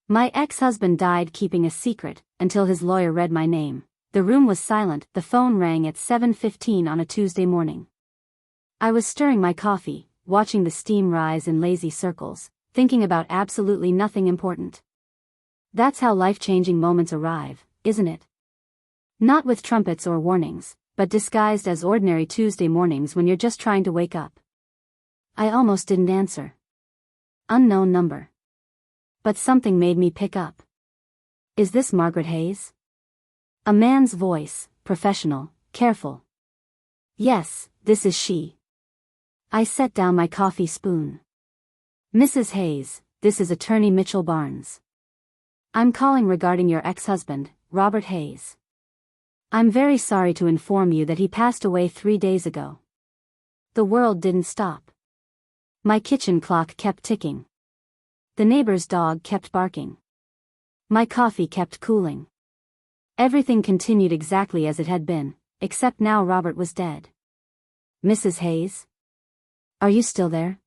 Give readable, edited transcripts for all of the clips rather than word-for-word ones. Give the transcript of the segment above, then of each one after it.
My ex-husband died keeping a secret, until his lawyer read my name. The room was silent. The phone rang at 7:15 on a Tuesday morning. I was stirring my coffee, watching the steam rise in lazy circles, thinking about absolutely nothing important. That's how life-changing moments arrive, isn't it? Not with trumpets or warnings, but disguised as ordinary Tuesday mornings when you're just trying to wake up. I almost didn't answer. Unknown number. But something made me pick up. Is this Margaret Hayes? A man's voice, professional, careful. Yes, this is she. I set down my coffee spoon. Mrs. Hayes, this is Attorney Mitchell Barnes. I'm calling regarding your ex-husband, Robert Hayes. I'm very sorry to inform you that he passed away 3 days ago. The world didn't stop. My kitchen clock kept ticking. The neighbor's dog kept barking. My coffee kept cooling. Everything continued exactly as it had been, except now Robert was dead. Mrs. Hayes? Are you still there?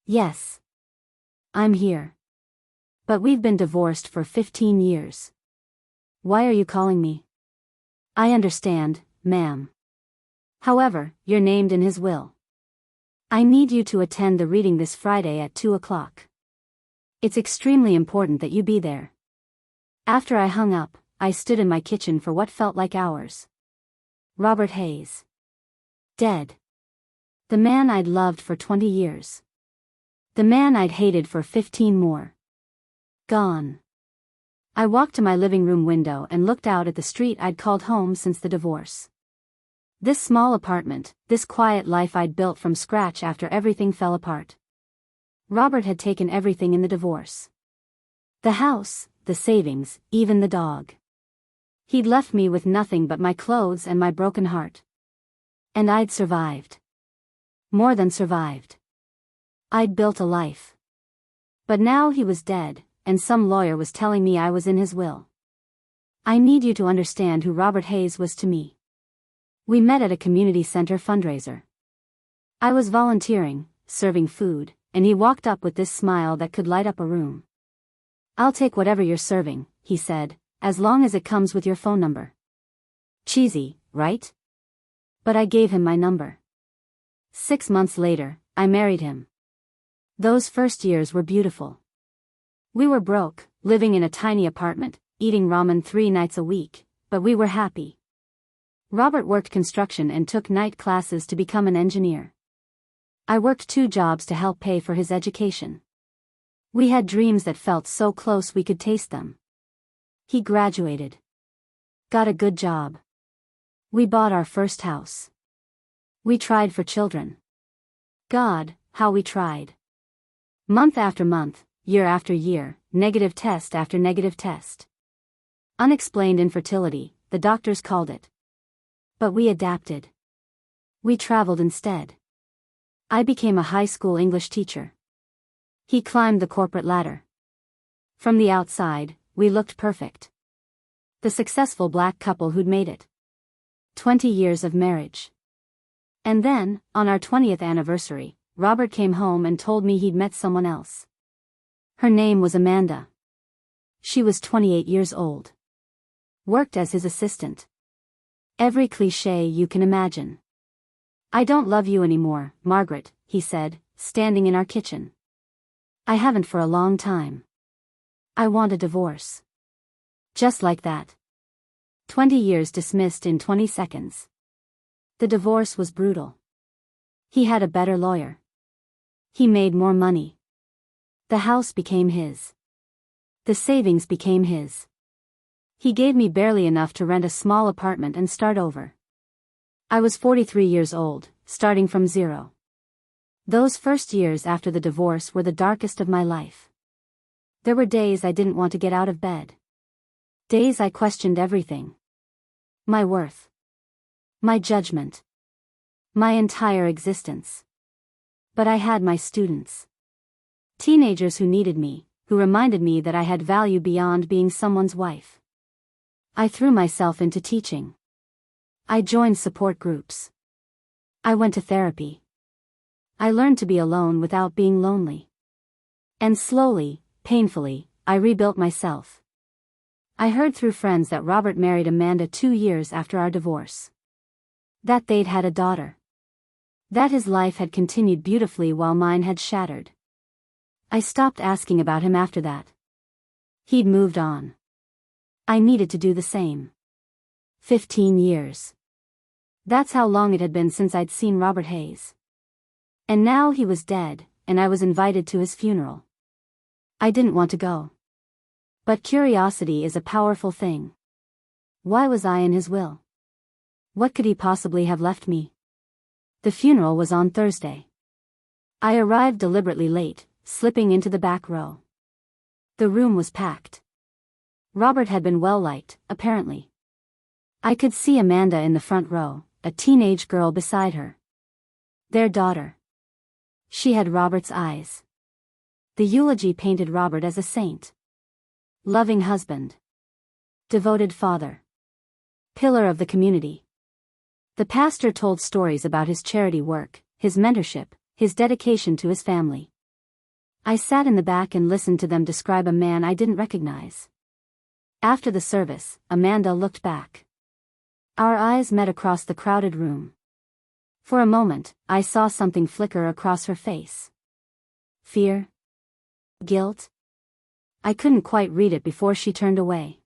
Yes. I'm here. But we've been divorced for 15 years. Why are you calling me? I understand, ma'am. However, you're named in his will. I need you to attend the reading this Friday at 2 o'clock. It's extremely important that you be there. After I hung up, I stood in my kitchen for what felt like hours. Robert Hayes. Dead. The man I'd loved for 20 years. The man I'd hated for 15 more. Gone. I walked to my living room window and looked out at the street I'd called home since the divorce. This small apartment, this quiet life I'd built from scratch after everything fell apart. Robert had taken everything in the divorce. The house, the savings, even the dog. He'd left me with nothing but my clothes and my broken heart. And I'd survived. More than survived. I'd built a life. But now he was dead, and some lawyer was telling me I was in his will. I need you to understand who Robert Hayes was to me. We met at a community center fundraiser. I was volunteering, serving food, and he walked up with this smile that could light up a room. I'll take whatever you're serving, he said, as long as it comes with your phone number. Cheesy, right? But I gave him my number. 6 months later, I married him. Those first years were beautiful. We were broke, living in a tiny apartment, eating ramen 3 nights a week, but we were happy. Robert worked construction and took night classes to become an engineer. I worked 2 jobs to help pay for his education. We had dreams that felt so close we could taste them. He graduated. Got a good job. We bought our first house. We tried for children. God, how we tried. Month after month, year after year, negative test after negative test. Unexplained infertility, the doctors called it. But we adapted. We traveled instead. I became a high school English teacher. He climbed the corporate ladder. From the outside, we looked perfect. The successful black couple who'd made it. 20 years of marriage. And then, on our 20th anniversary, Robert came home and told me he'd met someone else. Her name was Amanda. She was 28 years old. Worked as his assistant. Every cliché you can imagine. I don't love you anymore, Margaret, he said, standing in our kitchen. I haven't for a long time. I want a divorce. Just like that. 20 years dismissed in 20 seconds. The divorce was brutal. He had a better lawyer. He made more money. The house became his. The savings became his. He gave me barely enough to rent a small apartment and start over. I was 43 years old, starting from zero. Those first years after the divorce were the darkest of my life. There were days I didn't want to get out of bed. Days I questioned everything. My worth. My judgment. My entire existence. But I had my students. Teenagers who needed me, who reminded me that I had value beyond being someone's wife. I threw myself into teaching. I joined support groups. I went to therapy. I learned to be alone without being lonely. And slowly, painfully, I rebuilt myself. I heard through friends that Robert married Amanda 2 years after our divorce. That they'd had a daughter. That his life had continued beautifully while mine had shattered. I stopped asking about him after that. He'd moved on. I needed to do the same. 15 years. That's how long it had been since I'd seen Robert Hayes. And now he was dead, and I was invited to his funeral. I didn't want to go. But curiosity is a powerful thing. Why was I in his will? What could he possibly have left me? The funeral was on Thursday. I arrived deliberately late, slipping into the back row. The room was packed. Robert had been well liked, apparently. I could see Amanda in the front row, a teenage girl beside her. Their daughter. She had Robert's eyes. The eulogy painted Robert as a saint. Loving husband. Devoted father. Pillar of the community. The pastor told stories about his charity work, his mentorship, his dedication to his family. I sat in the back and listened to them describe a man I didn't recognize. After the service, Amanda looked back. Our eyes met across the crowded room. For a moment, I saw something flicker across her face. Fear? Guilt? I couldn't quite read it before she turned away.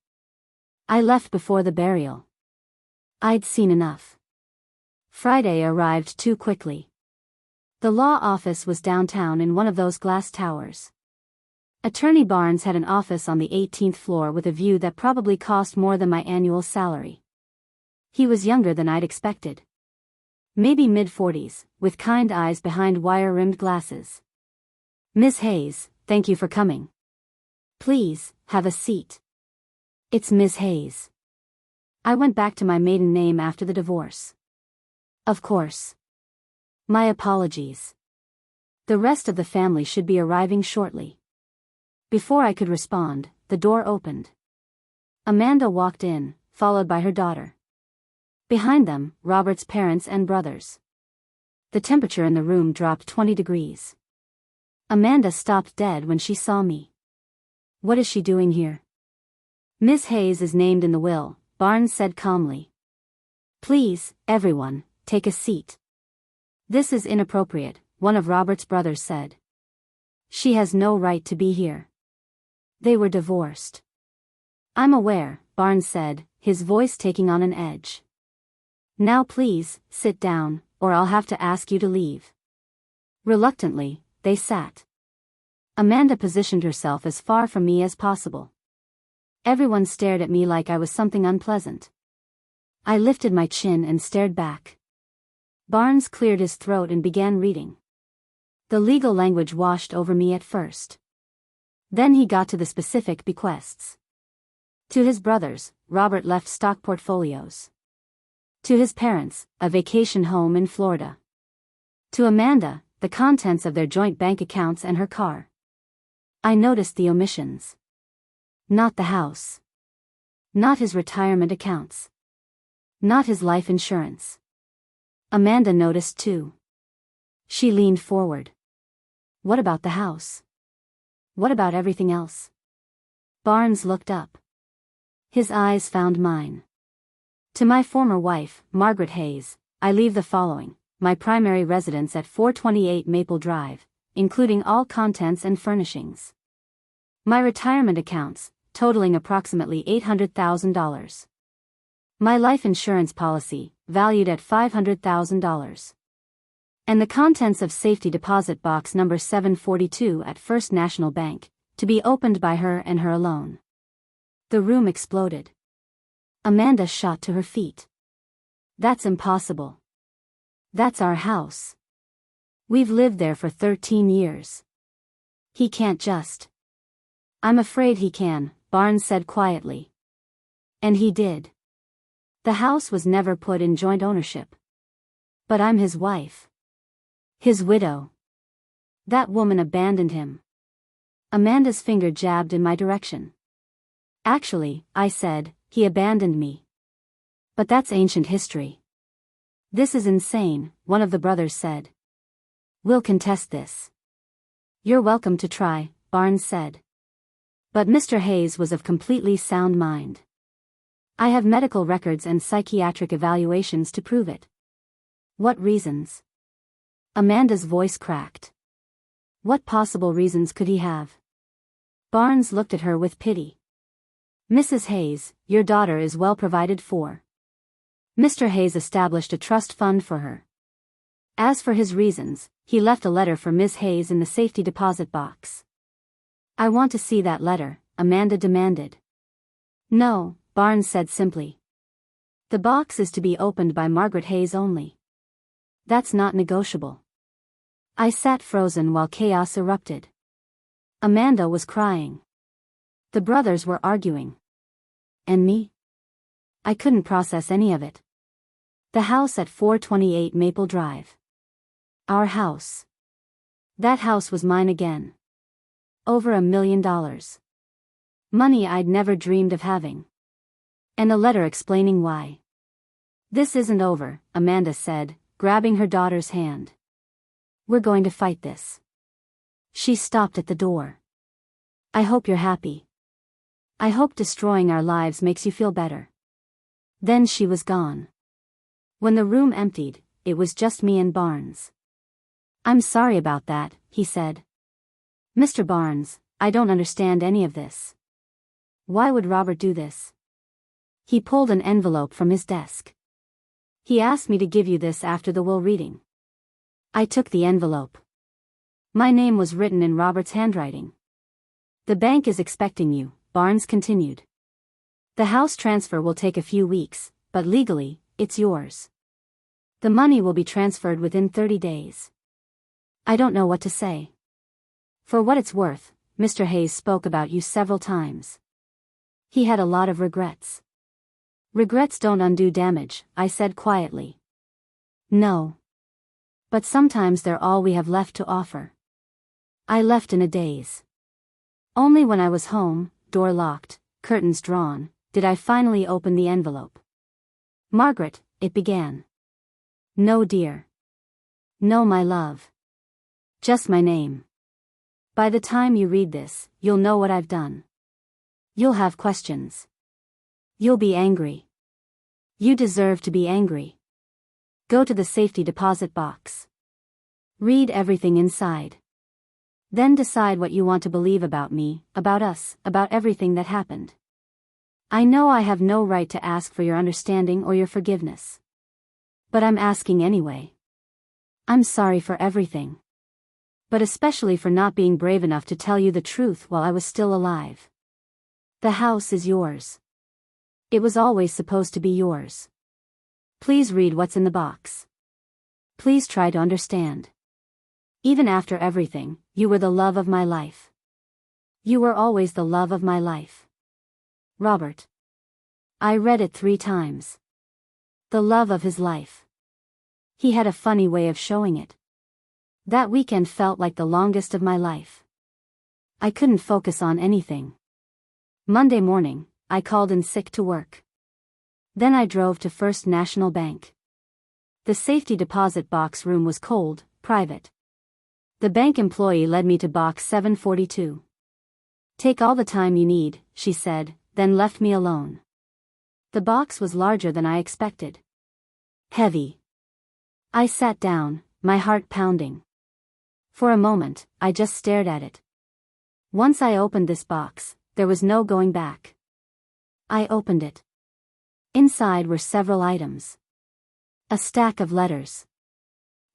I left before the burial. I'd seen enough. Friday arrived too quickly. The law office was downtown in one of those glass towers. Attorney Barnes had an office on the 18th floor with a view that probably cost more than my annual salary. He was younger than I'd expected. Maybe mid-40s, with kind eyes behind wire-rimmed glasses. Miss Hayes, thank you for coming. Please, have a seat. It's Miss Hayes. I went back to my maiden name after the divorce. Of course. My apologies. The rest of the family should be arriving shortly. Before I could respond, the door opened. Amanda walked in, followed by her daughter. Behind them, Robert's parents and brothers. The temperature in the room dropped 20 degrees. Amanda stopped dead when she saw me. What is she doing here? Miss Hayes is named in the will, Barnes said calmly. Please, everyone, take a seat. This is inappropriate, one of Robert's brothers said. She has no right to be here. They were divorced. I'm aware, Barnes said, his voice taking on an edge. Now please, sit down, or I'll have to ask you to leave. Reluctantly, they sat. Amanda positioned herself as far from me as possible. Everyone stared at me like I was something unpleasant. I lifted my chin and stared back. Barnes cleared his throat and began reading. The legal language washed over me at first. Then he got to the specific bequests. To his brothers, Robert left stock portfolios. To his parents, a vacation home in Florida. To Amanda, the contents of their joint bank accounts and her car. I noticed the omissions. Not the house. Not his retirement accounts. Not his life insurance. Amanda noticed too. She leaned forward. What about the house? What about everything else? Barnes looked up. His eyes found mine. To my former wife, Margaret Hayes, I leave the following: my primary residence at 428 Maple Drive, including all contents and furnishings. My retirement accounts, totaling approximately $800,000. My life insurance policy, valued at $500,000. And the contents of safety deposit box number 742 at First National Bank, to be opened by her and her alone. The room exploded. Amanda shot to her feet. That's impossible. That's our house. We've lived there for 13 years. He can't just. I'm afraid he can, Barnes said quietly. And he did. The house was never put in joint ownership. But I'm his wife. His widow. That woman abandoned him. Amanda's finger jabbed in my direction. Actually, I said, he abandoned me. But that's ancient history. This is insane, one of the brothers said. We'll contest this. You're welcome to try, Barnes said. But Mr. Hayes was of completely sound mind. I have medical records and psychiatric evaluations to prove it. What reasons? Amanda's voice cracked. What possible reasons could he have? Barnes looked at her with pity. Mrs. Hayes, your daughter is well provided for. Mr. Hayes established a trust fund for her. As for his reasons, he left a letter for Ms. Hayes in the safety deposit box. I want to see that letter, Amanda demanded. No, Barnes said simply. The box is to be opened by Margaret Hayes only. That's not negotiable. I sat frozen while chaos erupted. Amanda was crying. The brothers were arguing. And me? I couldn't process any of it. The house at 428 Maple Drive. Our house. That house was mine again. Over $1 million. Money I'd never dreamed of having. And a letter explaining why. This isn't over, Amanda said, grabbing her daughter's hand. We're going to fight this. She stopped at the door. I hope you're happy. I hope destroying our lives makes you feel better. Then she was gone. When the room emptied, it was just me and Barnes. I'm sorry about that, he said. Mr. Barnes, I don't understand any of this. Why would Robert do this? He pulled an envelope from his desk. He asked me to give you this after the will reading. I took the envelope. My name was written in Robert's handwriting. The bank is expecting you, Barnes continued. The house transfer will take a few weeks, but legally, it's yours. The money will be transferred within 30 days. I don't know what to say. For what it's worth, Mr. Hayes spoke about you several times. He had a lot of regrets. Regrets don't undo damage, I said quietly. No. But sometimes they're all we have left to offer. I left in a daze. Only when I was home, door locked, curtains drawn, did I finally open the envelope. Margaret, it began. No, dear. No, my love. Just my name. By the time you read this, you'll know what I've done. You'll have questions. You'll be angry. You deserve to be angry. Go to the safety deposit box. Read everything inside. Then decide what you want to believe about me, about us, about everything that happened. I know I have no right to ask for your understanding or your forgiveness. But I'm asking anyway. I'm sorry for everything. But especially for not being brave enough to tell you the truth while I was still alive. The house is yours. It was always supposed to be yours. Please read what's in the box. Please try to understand. Even after everything, you were the love of my life. You were always the love of my life. Robert. I read it 3 times. The love of his life. He had a funny way of showing it. That weekend felt like the longest of my life. I couldn't focus on anything. Monday morning, I called in sick to work. Then I drove to First National Bank. The safety deposit box room was cold, private. The bank employee led me to box 742. Take all the time you need, she said, then left me alone. The box was larger than I expected. Heavy. I sat down, my heart pounding. For a moment, I just stared at it. Once I opened this box, there was no going back. I opened it. Inside were several items. A stack of letters.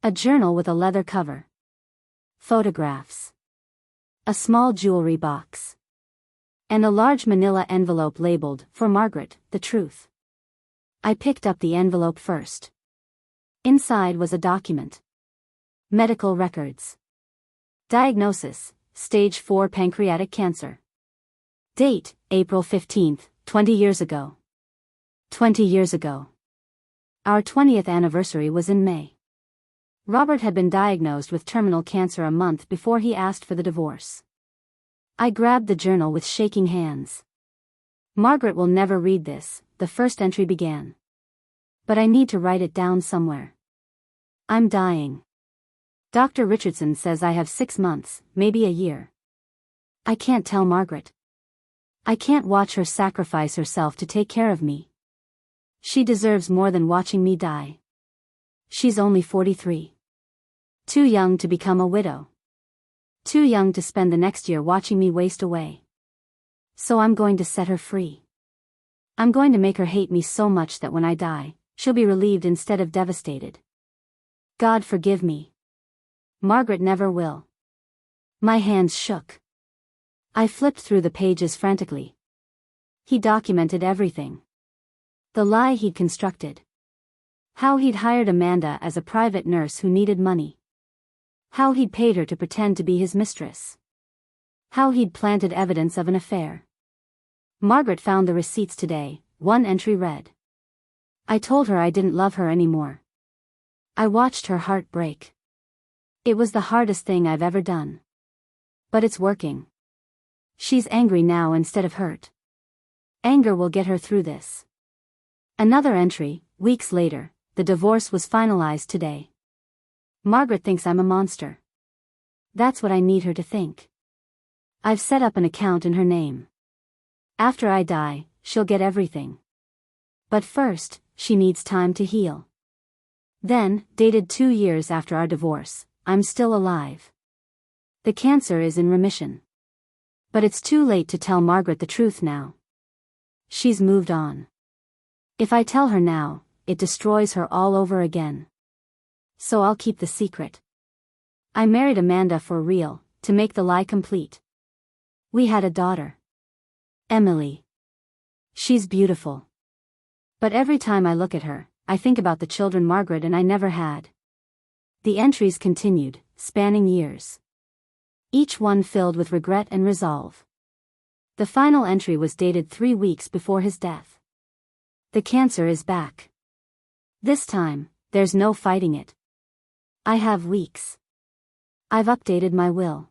A journal with a leather cover. Photographs. A small jewelry box. And a large manila envelope labeled, "For Margaret, the truth." I picked up the envelope first. Inside was a document. Medical records. Diagnosis, stage 4 pancreatic cancer. Date, April 15th, 20 years ago. 20 years ago. Our 20th anniversary was in May. Robert had been diagnosed with terminal cancer a month before he asked for the divorce. I grabbed the journal with shaking hands. Margaret will never read this, the first entry began. But I need to write it down somewhere. I'm dying. Dr. Richardson says I have 6 months, maybe a year. I can't tell Margaret. I can't watch her sacrifice herself to take care of me. She deserves more than watching me die. She's only 43. Too young to become a widow. Too young to spend the next year watching me waste away. So I'm going to set her free. I'm going to make her hate me so much that when I die, she'll be relieved instead of devastated. God forgive me. Margaret never will. My hands shook. I flipped through the pages frantically. He documented everything. The lie he'd constructed. How he'd hired Amanda as a private nurse who needed money. How he'd paid her to pretend to be his mistress. How he'd planted evidence of an affair. Margaret found the receipts today. One entry read. I told her I didn't love her anymore. I watched her heart break. It was the hardest thing I've ever done. But it's working. She's angry now instead of hurt. Anger will get her through this. Another entry, weeks later, the divorce was finalized today. Margaret thinks I'm a monster. That's what I need her to think. I've set up an account in her name. After I die, she'll get everything. But first, she needs time to heal. Then, dated 2 years after our divorce, I'm still alive. The cancer is in remission. But it's too late to tell Margaret the truth now. She's moved on. If I tell her now, it destroys her all over again. So I'll keep the secret. I married Amanda for real, to make the lie complete. We had a daughter. Emily. She's beautiful. But every time I look at her, I think about the children Margaret and I never had. The entries continued, spanning years. Each one filled with regret and resolve. The final entry was dated 3 weeks before his death. The cancer is back. This time, there's no fighting it. I have weeks. I've updated my will.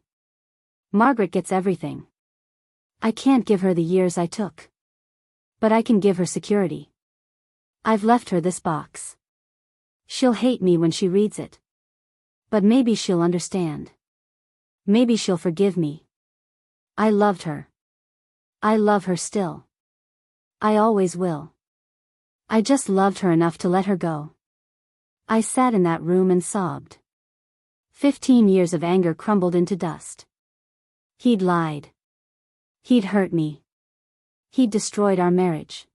Margaret gets everything. I can't give her the years I took. But I can give her security. I've left her this box. She'll hate me when she reads it. But maybe she'll understand. Maybe she'll forgive me. I loved her. I love her still. I always will. I just loved her enough to let her go. I sat in that room and sobbed. 15 years of anger crumbled into dust. He'd lied. He'd hurt me. He'd destroyed our marriage.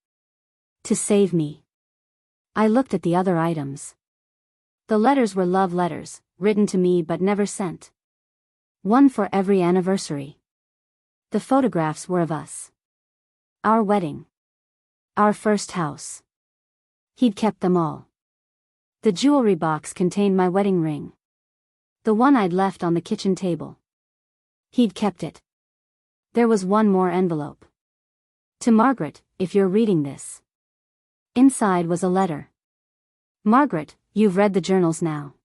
To save me. I looked at the other items. The letters were love letters, written to me but never sent. One for every anniversary. The photographs were of us. Our wedding. Our first house. He'd kept them all. The jewelry box contained my wedding ring. The one I'd left on the kitchen table. He'd kept it. There was one more envelope. To Margaret, if you're reading this. Inside was a letter. Margaret, you've read the journals now.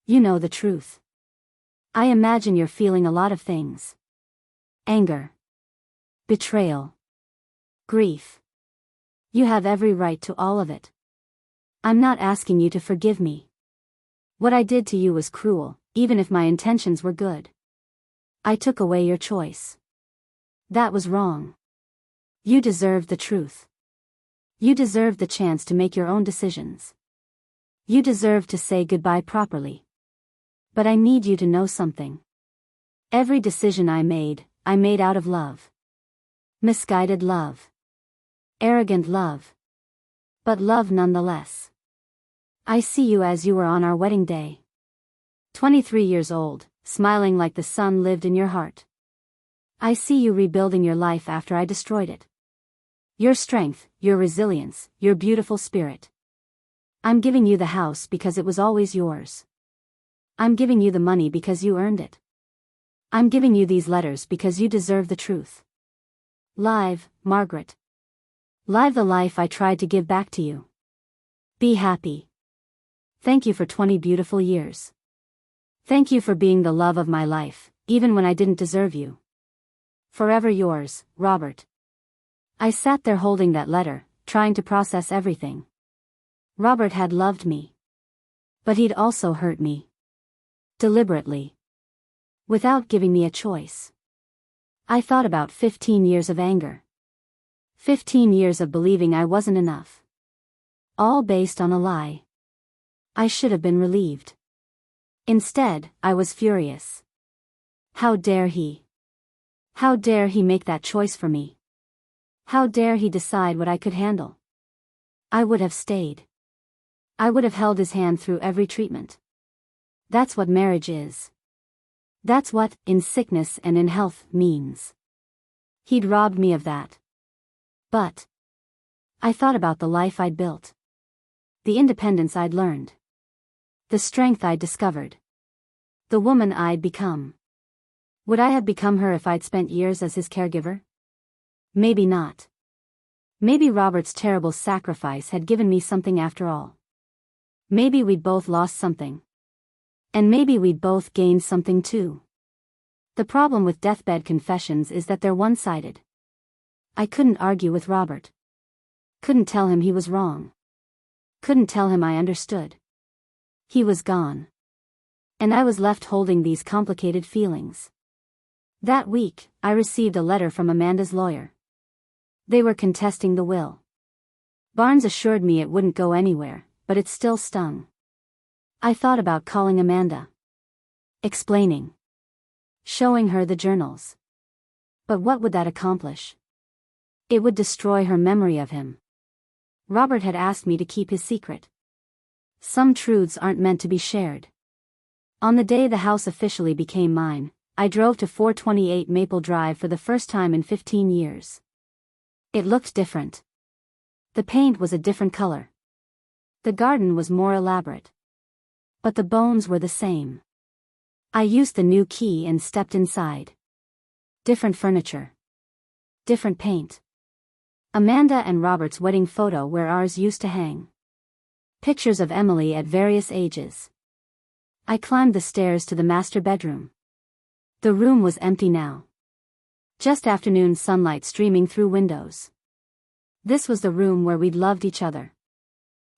You know the truth. I imagine you're feeling a lot of things. Anger. Betrayal. Grief. You have every right to all of it. I'm not asking you to forgive me. What I did to you was cruel, even if my intentions were good. I took away your choice. That was wrong. You deserved the truth. You deserved the chance to make your own decisions. You deserved to say goodbye properly. But I need you to know something. Every decision I made out of love. Misguided love. Arrogant love. But love nonetheless. I see you as you were on our wedding day. 23 years old, smiling like the sun lived in your heart. I see you rebuilding your life after I destroyed it. Your strength, your resilience, your beautiful spirit. I'm giving you the house because it was always yours. I'm giving you the money because you earned it. I'm giving you these letters because you deserve the truth. Live, Margaret. Live the life I tried to give back to you. Be happy. Thank you for 20 beautiful years. Thank you for being the love of my life, even when I didn't deserve you. Forever yours, Robert. I sat there holding that letter, trying to process everything. Robert had loved me. But he'd also hurt me. Deliberately. Without giving me a choice. I thought about 15 years of anger. 15 years of believing I wasn't enough. All based on a lie. I should have been relieved. Instead, I was furious. How dare he? How dare he make that choice for me? How dare he decide what I could handle? I would have stayed. I would have held his hand through every treatment. That's what marriage is. That's what, in sickness and in health, means. He'd robbed me of that. But I thought about the life I'd built. The independence I'd learned. The strength I'd discovered. The woman I'd become. Would I have become her if I'd spent years as his caregiver? Maybe not. Maybe Robert's terrible sacrifice had given me something after all. Maybe we'd both lost something. And maybe we'd both gained something too. The problem with deathbed confessions is that they're one-sided. I couldn't argue with Robert. Couldn't tell him he was wrong. Couldn't tell him I understood. He was gone. And I was left holding these complicated feelings. That week, I received a letter from Amanda's lawyer. They were contesting the will. Barnes assured me it wouldn't go anywhere, but it still stung. I thought about calling Amanda. Explaining. Showing her the journals. But what would that accomplish? It would destroy her memory of him. Robert had asked me to keep his secret. Some truths aren't meant to be shared. On the day the house officially became mine, I drove to 428 Maple Drive for the first time in 15 years. It looked different. The paint was a different color. The garden was more elaborate. But the bones were the same. I used the new key and stepped inside. Different furniture. Different paint. Amanda and Robert's wedding photo where ours used to hang. Pictures of Emily at various ages. I climbed the stairs to the master bedroom. The room was empty now. Just afternoon sunlight streaming through windows. This was the room where we'd loved each other.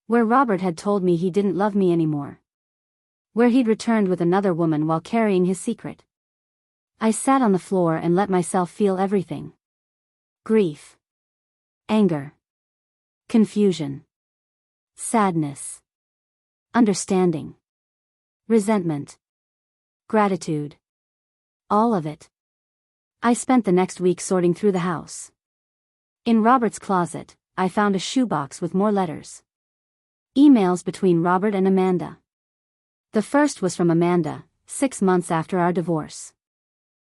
Where Robert had told me he didn't love me anymore. Where he'd returned with another woman while carrying his secret. I sat on the floor and let myself feel everything. Grief. Anger. Confusion. Sadness. Understanding. Resentment. Gratitude. All of it. I spent the next week sorting through the house. In Robert's closet, I found a shoebox with more letters. Emails between Robert and Amanda. The first was from Amanda, 6 months after our divorce.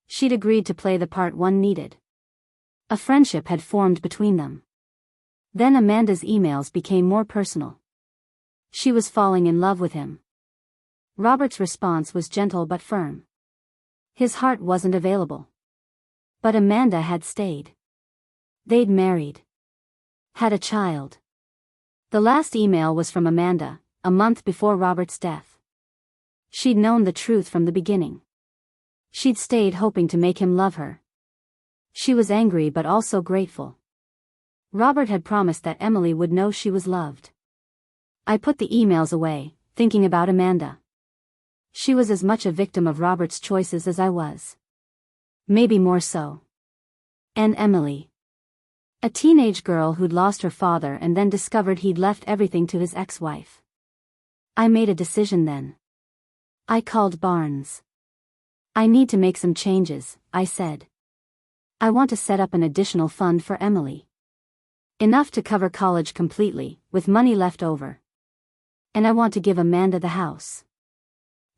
She'd agreed to play the part one needed. A friendship had formed between them. Then Amanda's emails became more personal. She was falling in love with him. Robert's response was gentle but firm. His heart wasn't available. But Amanda had stayed. They'd married. Had a child. The last email was from Amanda, a month before Robert's death. She'd known the truth from the beginning. She'd stayed hoping to make him love her. She was angry but also grateful. Robert had promised that Emily would know she was loved. I put the emails away, thinking about Amanda. She was as much a victim of Robert's choices as I was. Maybe more so. And Emily. A teenage girl who'd lost her father and then discovered he'd left everything to his ex-wife. I made a decision then. I called Barnes. I need to make some changes, I said. I want to set up an additional fund for Emily. Enough to cover college completely, with money left over. And I want to give Amanda the house.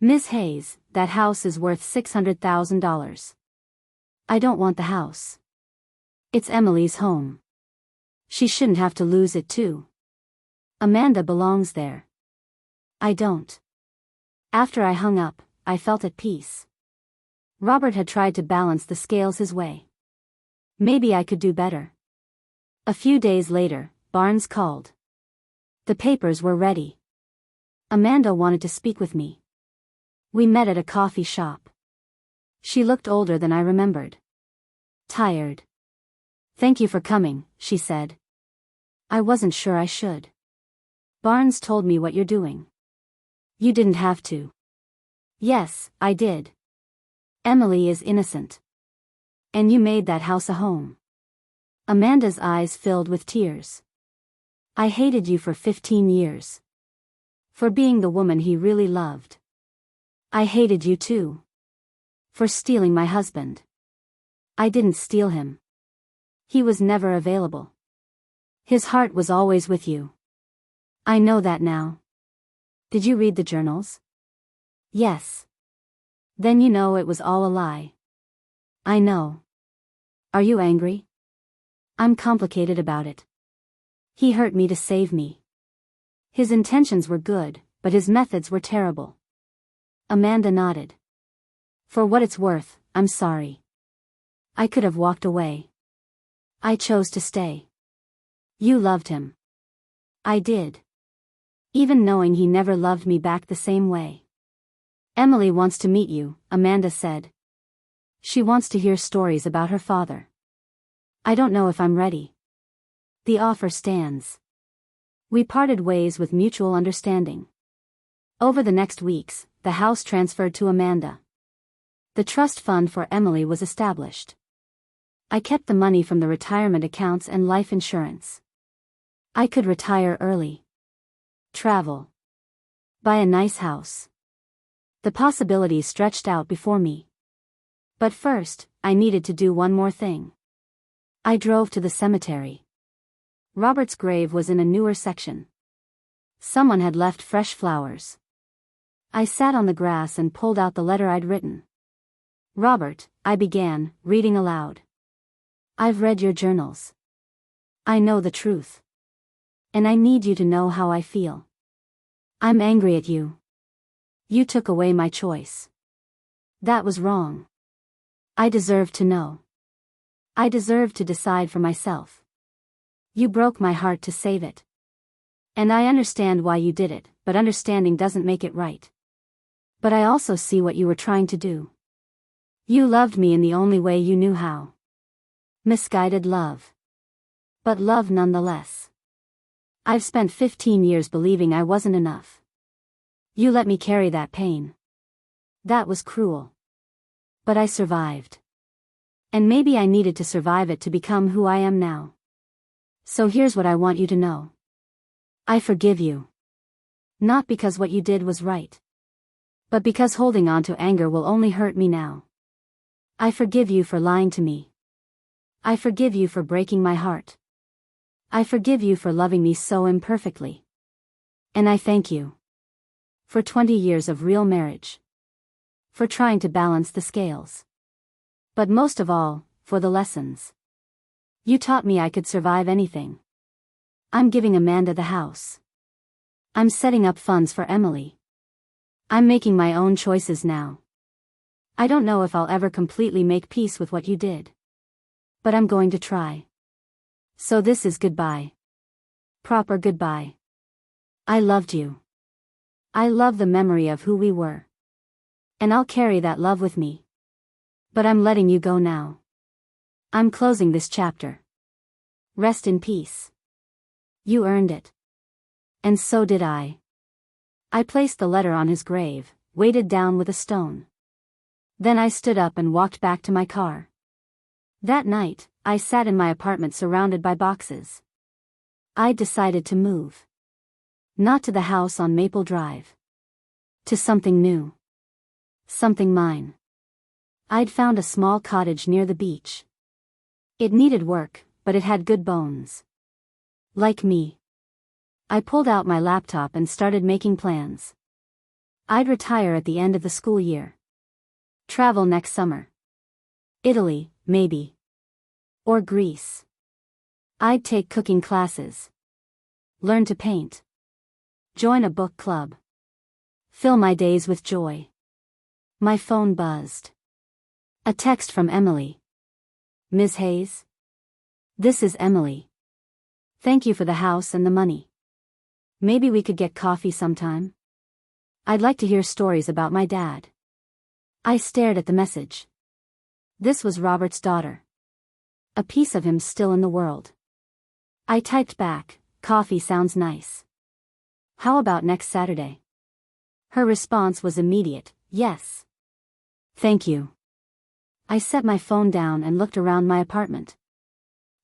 Miss Hayes, that house is worth $600,000. I don't want the house. It's Emily's home. She shouldn't have to lose it too. Amanda belongs there. I don't. After I hung up, I felt at peace. Robert had tried to balance the scales his way. Maybe I could do better. A few days later, Barnes called. The papers were ready. Amanda wanted to speak with me. We met at a coffee shop. She looked older than I remembered. Tired. Thank you for coming, she said. I wasn't sure I should. Barnes told me what you're doing. You didn't have to. Yes, I did. Emily is innocent. And you made that house a home. Amanda's eyes filled with tears. I hated you for 15 years. For being the woman he really loved. I hated you too. For stealing my husband. I didn't steal him. He was never available. His heart was always with you. I know that now. Did you read the journals? Yes. Then you know it was all a lie. I know. Are you angry? I'm complicated about it. He hurt me to save me. His intentions were good, but his methods were terrible. Amanda nodded. For what it's worth, I'm sorry. I could have walked away. I chose to stay. You loved him. I did. Even knowing he never loved me back the same way. Emily wants to meet you, Amanda said. She wants to hear stories about her father. I don't know if I'm ready. The offer stands. We parted ways with mutual understanding. Over the next weeks, the house transferred to Amanda. The trust fund for Emily was established. I kept the money from the retirement accounts and life insurance. I could retire early. Travel. Buy a nice house. The possibilities stretched out before me. But first, I needed to do one more thing. I drove to the cemetery. Robert's grave was in a newer section. Someone had left fresh flowers. I sat on the grass and pulled out the letter I'd written. Robert, I began, reading aloud. I've read your journals. I know the truth. And I need you to know how I feel. I'm angry at you. You took away my choice. That was wrong. I deserved to know. I deserved to decide for myself. You broke my heart to save it. And I understand why you did it, but understanding doesn't make it right. But I also see what you were trying to do. You loved me in the only way you knew how. Misguided love. But love nonetheless. I've spent 15 years believing I wasn't enough. You let me carry that pain. That was cruel. But I survived. And maybe I needed to survive it to become who I am now. So here's what I want you to know. I forgive you. Not because what you did was right. But because holding on to anger will only hurt me now. I forgive you for lying to me. I forgive you for breaking my heart. I forgive you for loving me so imperfectly. And I thank you. For 20 years of real marriage. For trying to balance the scales. But most of all, for the lessons. You taught me I could survive anything. I'm giving Amanda the house. I'm setting up funds for Emily. I'm making my own choices now. I don't know if I'll ever completely make peace with what you did. But I'm going to try. So this is goodbye. Proper goodbye. I loved you. I love the memory of who we were. And I'll carry that love with me. But I'm letting you go now. I'm closing this chapter. Rest in peace. You earned it. And so did I. I placed the letter on his grave, weighted down with a stone. Then I stood up and walked back to my car. That night, I sat in my apartment surrounded by boxes. I'd decided to move. Not to the house on Maple Drive. To something new. Something mine. I'd found a small cottage near the beach. It needed work, but it had good bones. Like me. I pulled out my laptop and started making plans. I'd retire at the end of the school year. Travel next summer. Italy, maybe. Or Greece. I'd take cooking classes. Learn to paint. Join a book club. Fill my days with joy. My phone buzzed. A text from Emily. Ms. Hayes? This is Emily. Thank you for the house and the money. Maybe we could get coffee sometime? I'd like to hear stories about my dad. I stared at the message. This was Robert's daughter. A piece of him still in the world. I typed back, coffee sounds nice. How about next Saturday? Her response was immediate, yes. Thank you. I set my phone down and looked around my apartment.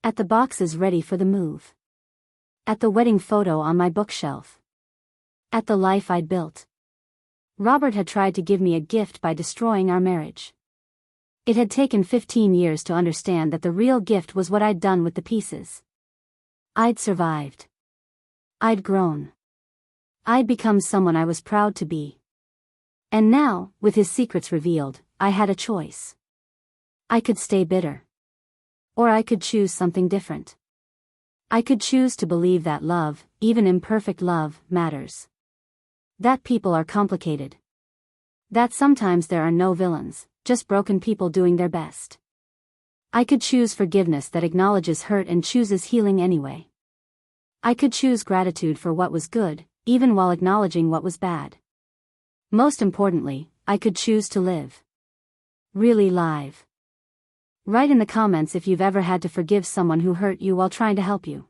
At the boxes ready for the move. At the wedding photo on my bookshelf. At the life I'd built. Robert had tried to give me a gift by destroying our marriage. It had taken 15 years to understand that the real gift was what I'd done with the pieces. I'd survived. I'd grown. I'd become someone I was proud to be. And now, with his secrets revealed, I had a choice. I could stay bitter. Or I could choose something different. I could choose to believe that love, even imperfect love, matters. That people are complicated. That sometimes there are no villains, just broken people doing their best. I could choose forgiveness that acknowledges hurt and chooses healing anyway. I could choose gratitude for what was good, even while acknowledging what was bad. Most importantly, I could choose to live. Really live. Write in the comments if you've ever had to forgive someone who hurt you while trying to help you.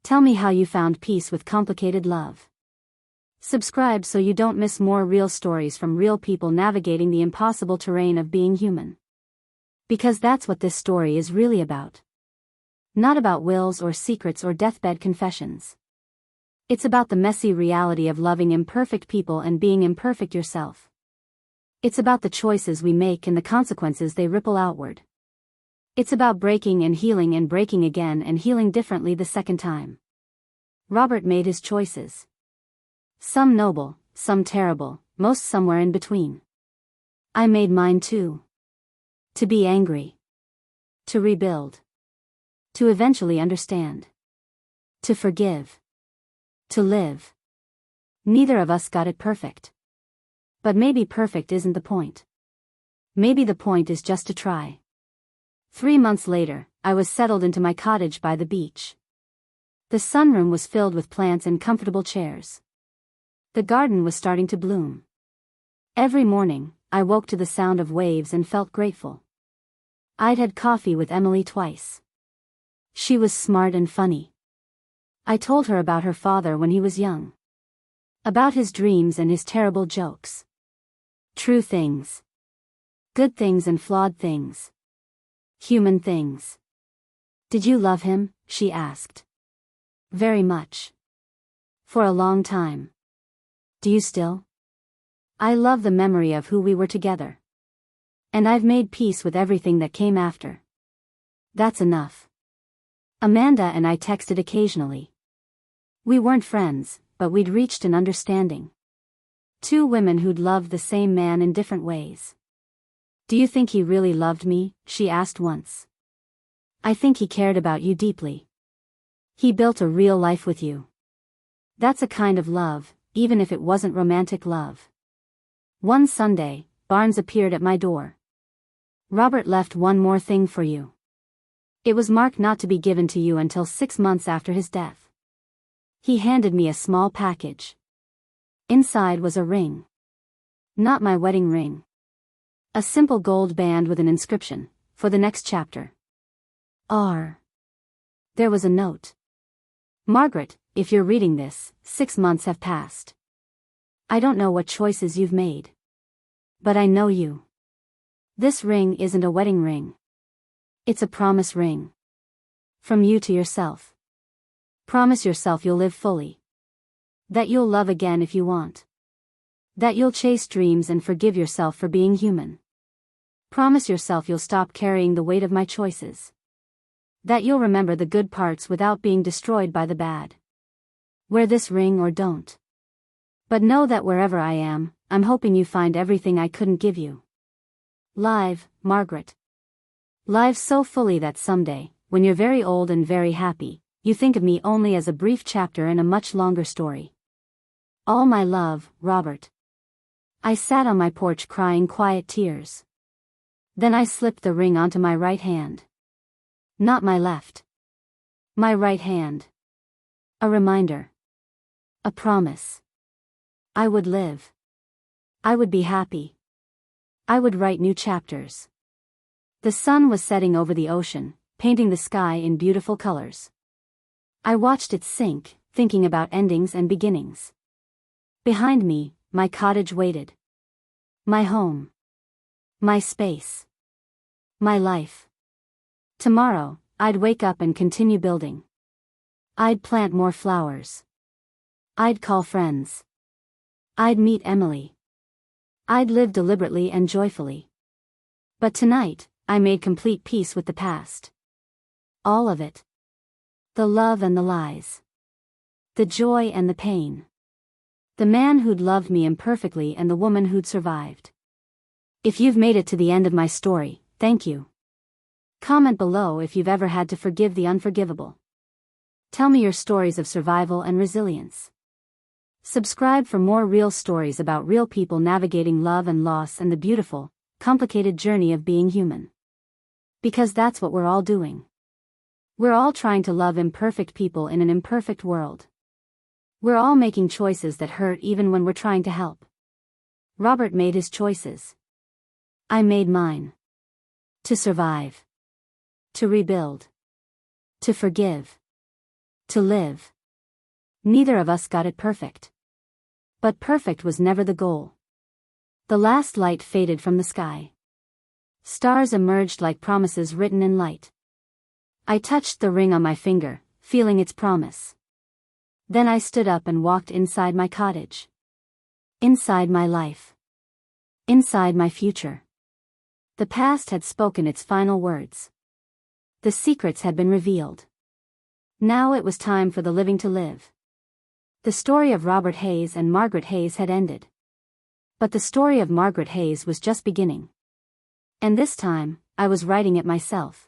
Tell me how you found peace with complicated love. Subscribe so you don't miss more real stories from real people navigating the impossible terrain of being human. Because that's what this story is really about. Not about wills or secrets or deathbed confessions. It's about the messy reality of loving imperfect people and being imperfect yourself. It's about the choices we make and the consequences they ripple outward. It's about breaking and healing and breaking again and healing differently the second time. Robert made his choices. Some noble, some terrible, most somewhere in between. I made mine too. To be angry. To rebuild. To eventually understand. To forgive. To live. Neither of us got it perfect. But maybe perfect isn't the point. Maybe the point is just to try. 3 months later, I was settled into my cottage by the beach. The sunroom was filled with plants and comfortable chairs. The garden was starting to bloom. Every morning, I woke to the sound of waves and felt grateful. I'd had coffee with Emily twice. She was smart and funny. I told her about her father when he was young. About his dreams and his terrible jokes. True things. Good things and flawed things. Human things. Did you love him? She asked. Very much. For a long time. Do you still? I love the memory of who we were together. And I've made peace with everything that came after. That's enough. Amanda and I texted occasionally. We weren't friends, but we'd reached an understanding. Two women who'd loved the same man in different ways. Do you think he really loved me? She asked once. I think he cared about you deeply. He built a real life with you. That's a kind of love, even if it wasn't romantic love. One Sunday, Barnes appeared at my door. Robert left one more thing for you. It was marked not to be given to you until 6 months after his death. He handed me a small package. Inside was a ring. Not my wedding ring. A simple gold band with an inscription, for the next chapter. R. There was a note. Margaret, if you're reading this, 6 months have passed. I don't know what choices you've made. But I know you. This ring isn't a wedding ring. It's a promise ring. From you to yourself. Promise yourself you'll live fully. That you'll love again if you want. That you'll chase dreams and forgive yourself for being human. Promise yourself you'll stop carrying the weight of my choices. That you'll remember the good parts without being destroyed by the bad. Wear this ring or don't. But know that wherever I am, I'm hoping you find everything I couldn't give you. Live, Margaret. Live so fully that someday, when you're very old and very happy, you think of me only as a brief chapter in a much longer story. All my love, Robert. I sat on my porch crying quiet tears. Then I slipped the ring onto my right hand. Not my left. My right hand. A reminder. A promise. I would live. I would be happy. I would write new chapters. The sun was setting over the ocean, painting the sky in beautiful colors. I watched it sink, thinking about endings and beginnings. Behind me, my cottage waited. My home. My space. My life. Tomorrow, I'd wake up and continue building. I'd plant more flowers. I'd call friends. I'd meet Emily. I'd live deliberately and joyfully. But tonight, I made complete peace with the past. All of it. The love and the lies. The joy and the pain. The man who'd loved me imperfectly and the woman who'd survived. If you've made it to the end of my story, thank you. Comment below if you've ever had to forgive the unforgivable. Tell me your stories of survival and resilience. Subscribe for more real stories about real people navigating love and loss and the beautiful, complicated journey of being human. Because that's what we're all doing. We're all trying to love imperfect people in an imperfect world. We're all making choices that hurt even when we're trying to help. Robert made his choices. I made mine. To survive. To rebuild. To forgive. To live. Neither of us got it perfect. But perfect was never the goal. The last light faded from the sky. Stars emerged like promises written in light. I touched the ring on my finger, feeling its promise. Then I stood up and walked inside my cottage. Inside my life. Inside my future. The past had spoken its final words. The secrets had been revealed. Now it was time for the living to live. The story of Robert Hayes and Margaret Hayes had ended. But the story of Margaret Hayes was just beginning. And this time, I was writing it myself.